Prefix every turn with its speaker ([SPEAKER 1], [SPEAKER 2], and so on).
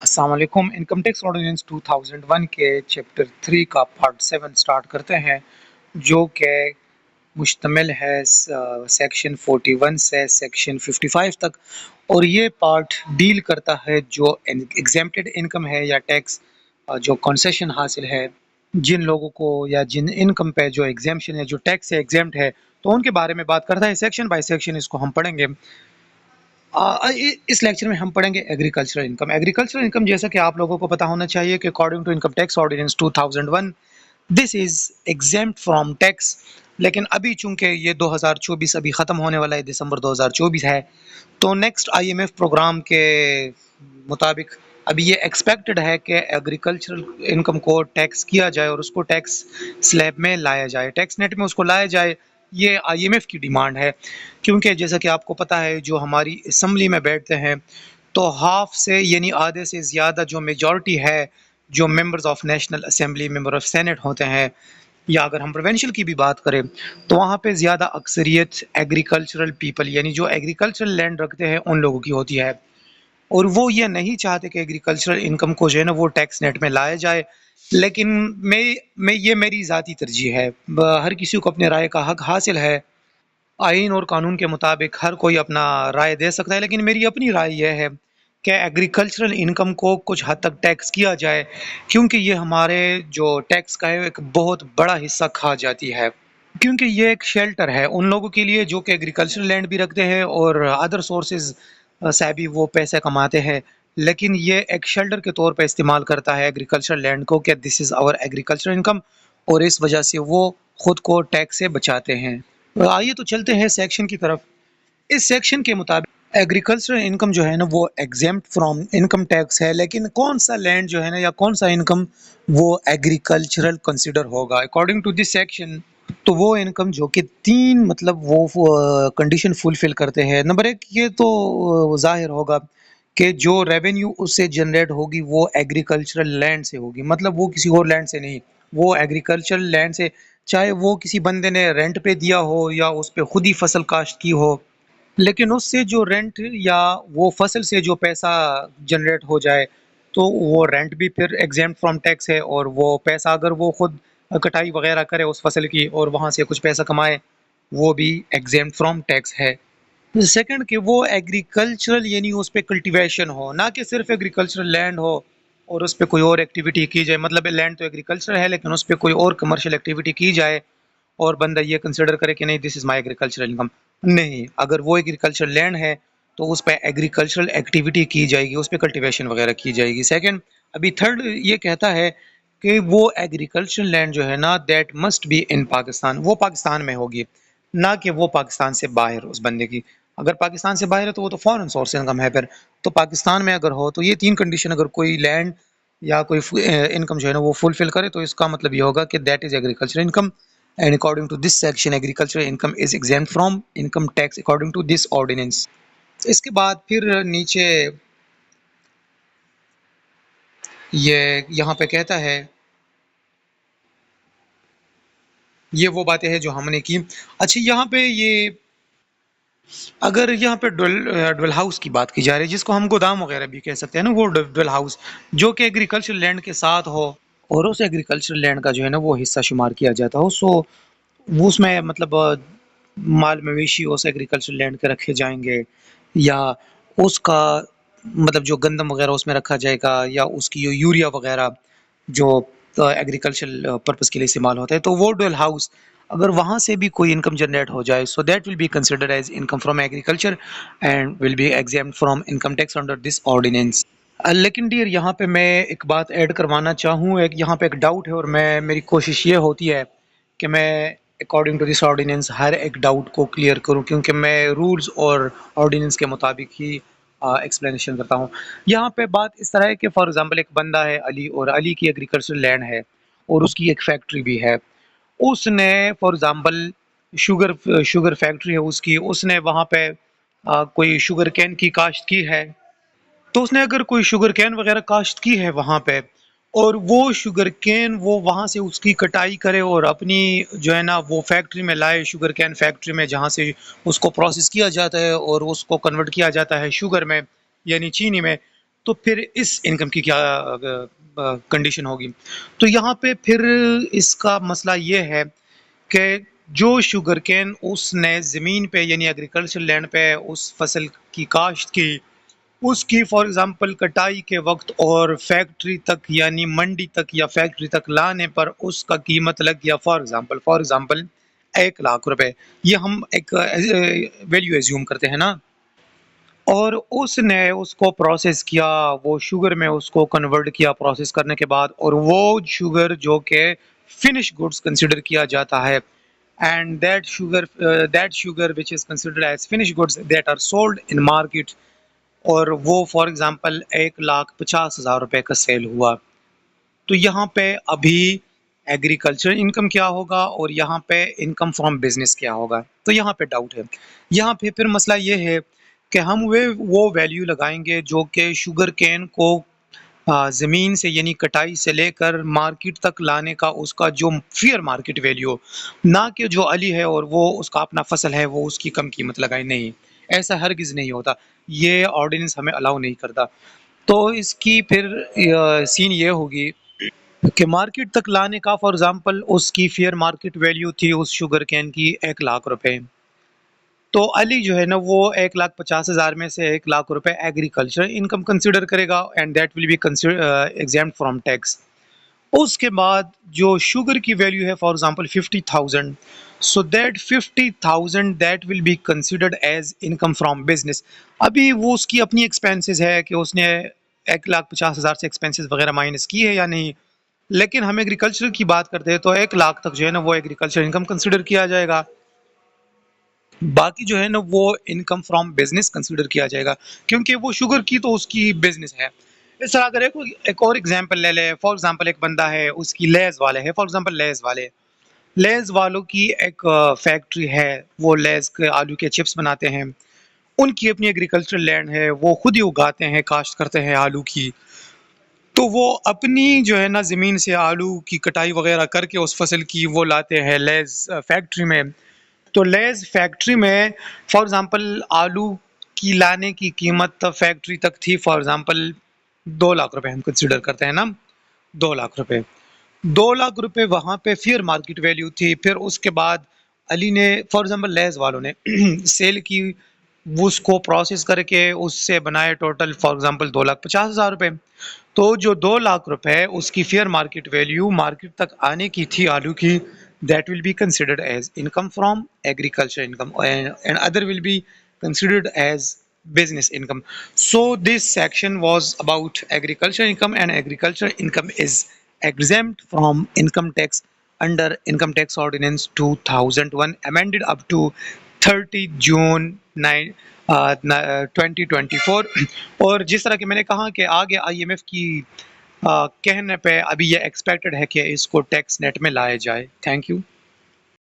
[SPEAKER 1] अस्सलाम वालेकुम। Income tax ordinance 2001 के चैप्टर 3 का पार्ट 7 स्टार्ट करते हैं, जो कि मुश्तमिल है सेक्शन 41 से सेक्शन 55 तक। और ये पार्ट डील करता है जो एग्जेम्प्टेड इनकम है या टैक्स जो कंसेशन हासिल है जिन लोगों को, या जिन इनकम पे जो एग्जेम्पशन है, जो टैक्स से एग्जेम्प्ट है, तो उनके बारे में बात करता है। सेक्शन बाय सेक्शन इसको हम पढ़ेंगे। इस लेक्चर में हम पढ़ेंगे एग्रीकल्चरल इनकम। एग्रीकल्चरल इनकम, जैसा कि आप लोगों को पता होना चाहिए कि according to income tax ordinance 2001 this is exempt from tax. लेकिन अभी चूंकि ये 2024 अभी ख़त्म होने वाला है, दिसंबर 2024 है, तो नेक्स्ट आईएमएफ प्रोग्राम के मुताबिक अभी ये एक्सपेक्टेड है कि एग्रीकल्चरल इनकम को टैक्स किया जाए और उसको टैक्स स्लैब में लाया जाए, टैक्स नेट में उसको लाया जाए। ये आईएमएफ की डिमांड है, क्योंकि जैसा कि आपको पता है, जो हमारी असम्बली में बैठते हैं, तो हाफ से यानी आधे से ज़्यादा जो मेजॉरिटी है, जो members of national assembly, member of senate होते हैं, या अगर हम प्रोविंशियल की भी बात करें, तो वहाँ पे ज़्यादा अक्सरियत एग्रीकल्चरल पीपल यानी जो एग्रीकल्चरल लैंड रखते हैं उन लोगों की होती है। और वो ये नहीं चाहते कि एग्रीकल्चरल इनकम को जो है ना वो टैक्स नेट में लाया जाए। लेकिन मैं ये मेरी ज़ाती तरजीह है। हर किसी को अपने राय का हक हासिल है। आइन और कानून के मुताबिक हर कोई अपना राय दे सकता है, लेकिन मेरी अपनी राय यह है कि एग्रीकल्चरल इनकम को कुछ हद तक टैक्स किया जाए, क्योंकि ये हमारे जो टैक्स का है एक बहुत बड़ा हिस्सा खा जाती है। क्योंकि ये एक शेल्टर है उन लोगों के लिए जो कि एग्रीकल्चरल लैंड भी रखते हैं और अदर सोर्सेज से भी वो पैसे कमाते हैं, लेकिन ये एक शेल्टर के तौर पे इस्तेमाल करता है एग्रीकल्चरल लैंड को कि this is our agricultural income, और इस वजह से वो खुद को टैक्स से बचाते हैं। आइए तो चलते हैं सेक्शन की तरफ। इस सेक्शन के मुताबिक एग्रीकल्चरल इनकम जो है ना वो एग्जेम्प्ट फ्रॉम इनकम टैक्स है, लेकिन कौन सा लैंड जो है ना या कौन सा इनकम वो एग्रीकल्चरल कंसिडर होगा अकॉर्डिंग टू दिस सेक्शन। तो वो इनकम जो कि तीन मतलब वो कंडीशन फुलफिल करते हैं। नंबर एक, ये तो जाहिर होगा कि जो रेवेन्यू उससे जनरेट होगी वो एग्रीकल्चरल लैंड से होगी, मतलब वो किसी और लैंड से नहीं, वो एग्रीकल्चरल लैंड से, चाहे वो किसी बंदे ने रेंट पे दिया हो या उस पे खुद ही फसल काश्त की हो। लेकिन उससे जो रेंट या वो फसल से जो पैसा जनरेट हो जाए, तो वो रेंट भी फिर एग्जेम्प्ट फ्रॉम टैक्स है, और वो पैसा अगर वो खुद कटाई वगैरह करे उस फसल की और वहाँ से कुछ पैसा कमाए, वो भी एग्जेम्प्ट फ्रॉम टैक्स है। सेकंड कि वो एग्रीकल्चरल यानी उस पे कल्टीवेशन हो, ना कि सिर्फ एग्रीकल्चरल लैंड हो और उस पे कोई और एक्टिविटी की जाए। मतलब लैंड तो एग्रीकल्चर है लेकिन उस पे कोई और कमर्शियल एक्टिविटी की जाए और बंदा ये कंसिडर करे कि नहीं this is my agricultural income. नहीं, अगर वो एग्रीकल्चरल लैंड है तो उस पे एग्रीकल्चरल एक्टिविटी की जाएगी, उस पे कल्टीवेशन वगैरह की जाएगी। सेकंड, अभी थर्ड ये कहता है कि वो एग्रीकल्चरल लैंड जो है ना that must be in Pakistan, वो पाकिस्तान में होगी, ना कि वो पाकिस्तान से बाहर उस बंदे की। अगर पाकिस्तान से बाहर है तो वो तो फॉरेन सोर्स इनकम है फिर। तो पाकिस्तान में अगर हो तो ये तीन कंडीशन अगर कोई लैंड या कोई इनकम जो है ना वो फुलफिल करे, तो इसका मतलब ये होगा कि that is agriculture income, and according to this section agriculture income is exempt from income tax according to this ordinance. इसके बाद फिर नीचे ये यहाँ पे कहता है, ये वो बातें हैं जो हमने की। अच्छा, यहाँ पे ये अगर यहाँ पे ड्वेल हाउस की बात की जा रही है, जिसको हम गोदाम वगैरह भी कह सकते हैं ना, वो ड्वेल हाउस जो कि एग्रीकल्चर लैंड के साथ हो और उस एग्रीकल्चर लैंड का जो है ना वो हिस्सा शुमार किया जाता हो, सो वो उसमें मतलब माल मवेशी उस एग्रीकल्चर लैंड के रखे जाएंगे, या उसका मतलब जो गंदम वगैरह उसमें रखा जाएगा, या उसकी जो यूरिया वगैरह जो एग्रीकल्चर पर्पस के लिए इस्तेमाल होता है, तो वो ड्वेल हाउस अगर वहाँ से भी कोई इनकम जनरेट हो जाए, so that will be considered as income from agriculture and will be exempt from income tax under this ordinance. लेकिन डियर यहाँ पे मैं एक बात ऐड करवाना चाहूँ, एक यहाँ पे एक डाउट है और मैं मेरी कोशिश ये होती है कि मैं अकॉर्डिंग टू दिस ऑर्डिनेंस हर एक डाउट को क्लियर करूँ, क्योंकि मैं रूल्स और ऑर्डिनेंस के मुताबिक ही एक्सप्लेनेशन करता हूँ। यहाँ पे बात इस तरह है कि फॉर एग्जांपल एक बंदा है अली, और अली की एग्रीकल्चर लैंड है और उसकी एक फैक्ट्री भी है। उसने for example sugar sugar factory है उसकी, उसने वहाँ पे कोई शुगर कैन की काश्त की है। तो उसने अगर कोई शुगर कैन वगैरह काश्त की है वहाँ पे, और वो शुगर कैन वो वहाँ से उसकी कटाई करे और अपनी जो है ना वो फैक्ट्री में लाए, शुगर कैन फैक्ट्री में, जहाँ से उसको प्रोसेस किया जाता है और उसको कन्वर्ट किया जाता है शुगर में यानी चीनी में। تو پھر اس انکم کی کیا کنڈیشن ہوگی؟ تو یہاں پہ پھر اس کا مسئلہ یہ ہے کہ جو شوگر کین اس نے زمین پہ یعنی ایگریکلچر لینڈ پہ اس فصل کی کاشت کی، اس کی فار ایگزامپل کٹائی کے وقت اور فیکٹری تک یعنی منڈی تک یا فیکٹری تک لانے پر اس کا قیمت لگ گیا فار ایگزامپل 1 لاکھ روپے، یہ ہم ایک ویلیو ایزیوم کرتے ہیں نا، اور اس نے اس کو پروسیس کیا، وہ شوگر میں اس کو کنورٹ کیا پروسیس کرنے کے بعد، اور وہ شوگر جو کہ فنش گڈس کنسیڈر کیا جاتا ہے، and that sugar which is considered as finished goods that are sold in market، اور وہ فار ایگزامپل 1,50,000 روپے کا سیل ہوا، تو یہاں پہ ابھی ایگریکلچر انکم کیا ہوگا اور یہاں پہ انکم فرام بزنس کیا ہوگا؟ تو یہاں پہ ڈاؤٹ ہے۔ یہاں پہ پھر مسئلہ یہ ہے کہ ہم وہ ویلیو لگائیں گے جو کہ شوگر کین کو زمین سے یعنی کٹائی سے لے کر مارکیٹ تک لانے کا اس کا جو فیئر مارکیٹ ویلیو، نہ کہ جو علی ہے اور وہ اس کا اپنا فصل ہے وہ اس کی کم قیمت لگائے، نہیں، ایسا ہرگز نہیں ہوتا، یہ آرڈیننس ہمیں الاؤ نہیں کرتا۔ تو اس کی پھر سین یہ ہوگی کہ مارکیٹ تک لانے کا فار ایگزامپل اس کی فیئر مارکیٹ ویلیو تھی اس شوگر کین کی 1 لاکھ روپے، تو علی جو ہے نا وہ 1,50,000 میں سے 1 لاکھ روپے ایگریکلچر انکم کنسیڈر کرے گا، and that will be exempt from tax. اس کے بعد جو شوگر کی ویلیو ہے for example 50,000، so that 50,000 that will be considered as income from business. ابھی وہ اس کی اپنی ایکسپینسز ہے کہ اس نے 1,50,000 سے ایکسپینسز وغیرہ مائنس کی ہے یا نہیں، لیکن ہم ایگریکلچر کی بات کرتے ہیں تو 1 لاکھ تک جو ہے نا وہ ایگریکلچر انکم کنسیڈر کیا جائے گا، باقی جو ہے نا وہ انکم فرام بزنس کنسیڈر کیا جائے گا، کیونکہ وہ شوگر کی تو اس کی بزنس ہے۔ اس طرح اگر ایک اور ایگزامپل لے لے، فار ایگزامپل ایک بندہ ہے، اس کی لیز والے ہے، فار ایگزامپل لیز والوں کی ایک فیکٹری ہے، وہ لیز کے آلو کے چپس بناتے ہیں، ان کی اپنی ایگریکلچر لینڈ ہے، وہ خود ہی اگاتے ہیں، کاشت کرتے ہیں آلو کی، تو وہ اپنی جو ہے نا زمین سے آلو کی کٹائی وغیرہ کر کے اس فصل کی وہ لاتے ہیں لیز فیکٹری میں، تو لیز فیکٹری میں فار ایگزامپل آلو کی لانے کی قیمت فیکٹری تک تھی فار ایگزامپل 2 لاکھ روپے، ہم کنسیڈر کرتے ہیں نا 2 لاکھ روپے، 2 لاکھ روپے وہاں پہ فیئر مارکیٹ ویلیو تھی، پھر اس کے بعد علی نے فار ایگزامپل لیز والوں نے سیل کی، اس کو پروسیس کر کے اس سے بنائے ٹوٹل فار ایگزامپل 2,50,000 روپے، تو جو 2 لاکھ روپے اس کی فیئر مارکیٹ ویلیو مارکیٹ تک آنے کی تھی آلو کی، that will be considered as income from agriculture income, and other will be considered as business income. So this section was about agriculture income, and agriculture income is exempt from income tax under Income Tax Ordinance 2001, amended up to 30 June 2024۔ اور جس طرح کہ میں نے کہا کہ آگے I am F کی کہنے پہ ابھی یہ ایکسپیکٹڈ ہے کہ اس کو ٹیکس نیٹ میں لائے جائے۔ Thank you.